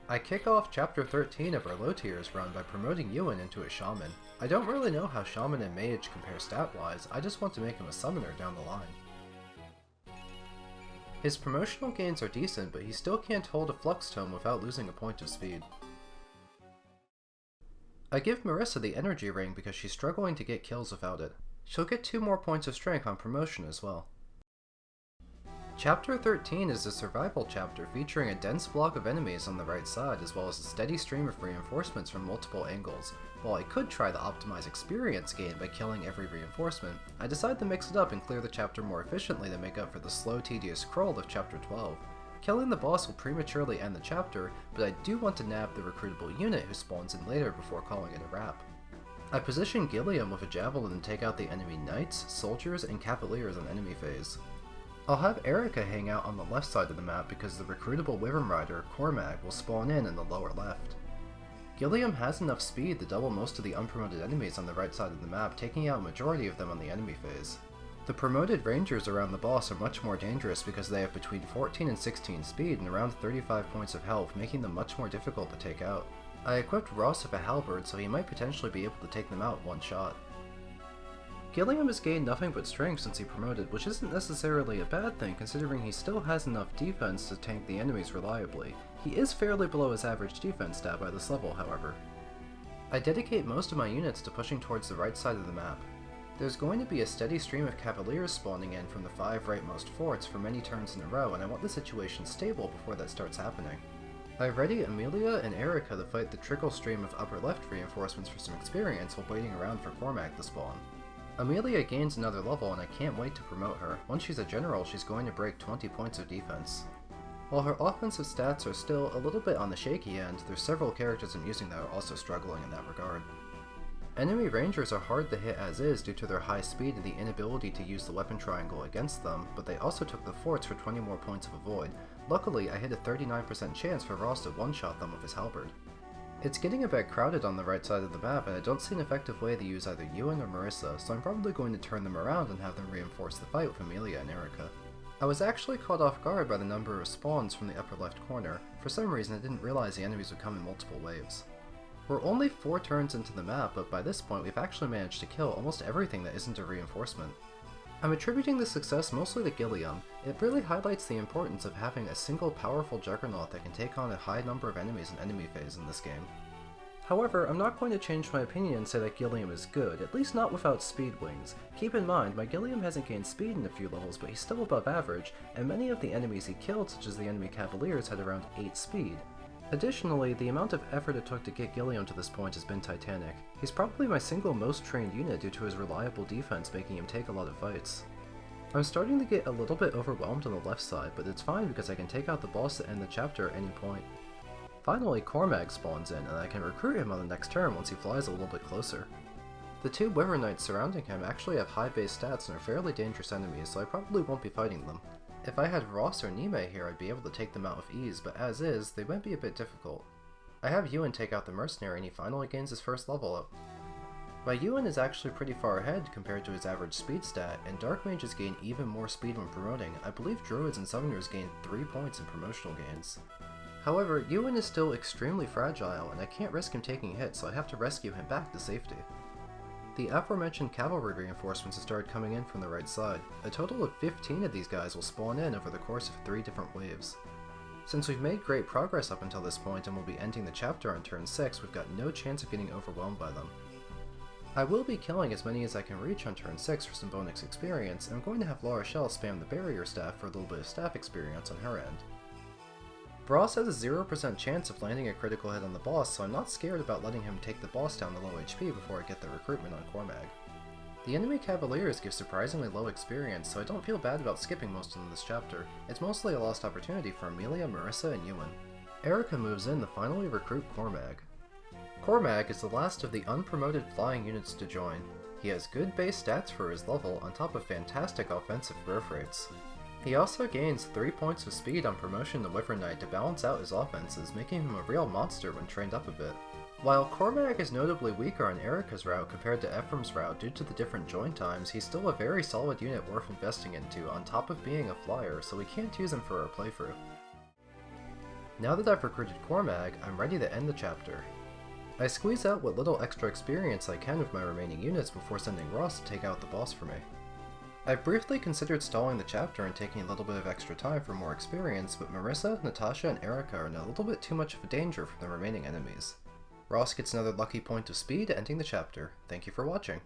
I kick off Chapter 13 of our low tiers run by promoting Ewan into a Shaman. I don't really know how Shaman and Mage compare stat-wise, I just want to make him a Summoner down the line. His promotional gains are decent, but he still can't hold a Flux Tome without losing a point of speed. I give Marisa the Energy Ring because she's struggling to get kills without it. She'll get 2 more points of strength on promotion as well. Chapter 13 is a survival chapter featuring a dense block of enemies on the right side as well as a steady stream of reinforcements from multiple angles. While I could try to optimize experience gain by killing every reinforcement, I decided to mix it up and clear the chapter more efficiently to make up for the slow, tedious scroll of Chapter 12. Killing the boss will prematurely end the chapter, but I do want to nab the recruitable unit who spawns in later before calling it a wrap. I position Gilliam with a javelin to take out the enemy knights, soldiers, and cavaliers on enemy phase. I'll have Eirika hang out on the left side of the map because the recruitable Wyvern Rider, Cormac, will spawn in the lower left. Gilliam has enough speed to double most of the unpromoted enemies on the right side of the map, taking out a majority of them on the enemy phase. The promoted rangers around the boss are much more dangerous because they have between 14 and 16 speed and around 35 points of health, making them much more difficult to take out. I equipped Ross with a halberd, so he might potentially be able to take them out in one shot. Gilliam has gained nothing but strength since he promoted, which isn't necessarily a bad thing considering he still has enough defense to tank the enemies reliably. He is fairly below his average defense stat by this level, however. I dedicate most of my units to pushing towards the right side of the map. There's going to be a steady stream of cavaliers spawning in from the 5 rightmost forts for many turns in a row, and I want the situation stable before that starts happening. I ready Amelia and Eirika to fight the trickle stream of upper left reinforcements for some experience while waiting around for Cormac to spawn. Amelia gains another level and I can't wait to promote her. Once she's a general, she's going to break 20 points of defense. While her offensive stats are still a little bit on the shaky end, there's several characters I'm using that are also struggling in that regard. Enemy rangers are hard to hit as is due to their high speed and the inability to use the weapon triangle against them, but they also took the forts for 20 more points of avoid. Luckily, I hit a 39% chance for Ross to one-shot them with his halberd. It's getting a bit crowded on the right side of the map, and I don't see an effective way to use either Ewan or Marisa, so I'm probably going to turn them around and have them reinforce the fight with Amelia and Eirika. I was actually caught off guard by the number of spawns from the upper left corner. For some reason I didn't realize the enemies would come in multiple waves. We're only 4 turns into the map, but by this point we've actually managed to kill almost everything that isn't a reinforcement. I'm attributing this success mostly to Gilliam. It really highlights the importance of having a single powerful juggernaut that can take on a high number of enemies in enemy phase in this game. However, I'm not going to change my opinion and say that Gilliam is good, at least not without speed wings. Keep in mind, my Gilliam hasn't gained speed in a few levels, but he's still above average, and many of the enemies he killed, such as the enemy cavaliers, had around 8 speed. Additionally, the amount of effort it took to get Gilliam to this point has been titanic. He's probably my single most trained unit due to his reliable defense making him take a lot of fights. I'm starting to get a little bit overwhelmed on the left side, but it's fine because I can take out the boss to end the chapter at any point. Finally, Cormac spawns in, and I can recruit him on the next turn once he flies a little bit closer. The 2 Wyvern Knights surrounding him actually have high base stats and are fairly dangerous enemies, so I probably won't be fighting them. If I had Ross or Neimi here, I'd be able to take them out with ease, but as is, they might be a bit difficult. I have Ewan take out the mercenary and he finally gains his first level up. My Ewan is actually pretty far ahead compared to his average speed stat, and Dark Mages gain even more speed when promoting. I believe Druids and Summoners gain 3 points in promotional gains. However, Ewan is still extremely fragile, and I can't risk him taking hits, so I have to rescue him back to safety. The aforementioned cavalry reinforcements have started coming in from the right side. A total of 15 of these guys will spawn in over the course of 3 different waves. Since we've made great progress up until this point and will be ending the chapter on turn 6, we've got no chance of getting overwhelmed by them. I will be killing as many as I can reach on turn 6 for some bonus experience, and I'm going to have La Rochelle spam the barrier staff for a little bit of staff experience on her end. Ross has a 0% chance of landing a critical hit on the boss, so I'm not scared about letting him take the boss down to low HP before I get the recruitment on Cormac. The enemy cavaliers give surprisingly low experience, so I don't feel bad about skipping most of them this chapter. It's mostly a lost opportunity for Amelia, Marisa, and Ewan. Eirika moves in to finally recruit Cormac. Cormac is the last of the unpromoted flying units to join. He has good base stats for his level on top of fantastic offensive growth rates. He also gains 3 points of speed on promotion to Wyvern Knight to balance out his offenses, making him a real monster when trained up a bit. While Cormac is notably weaker on Eirika's route compared to Ephraim's route due to the different join times, he's still a very solid unit worth investing into on top of being a flyer, so we can't use him for our playthrough. Now that I've recruited Cormag, I'm ready to end the chapter. I squeeze out what little extra experience I can with my remaining units before sending Ross to take out the boss for me. I briefly considered stalling the chapter and taking a little bit of extra time for more experience, but Marisa, Natasha, and Eirika are in a little bit too much of a danger from the remaining enemies. Ross gets another lucky point of speed, ending the chapter. Thank you for watching.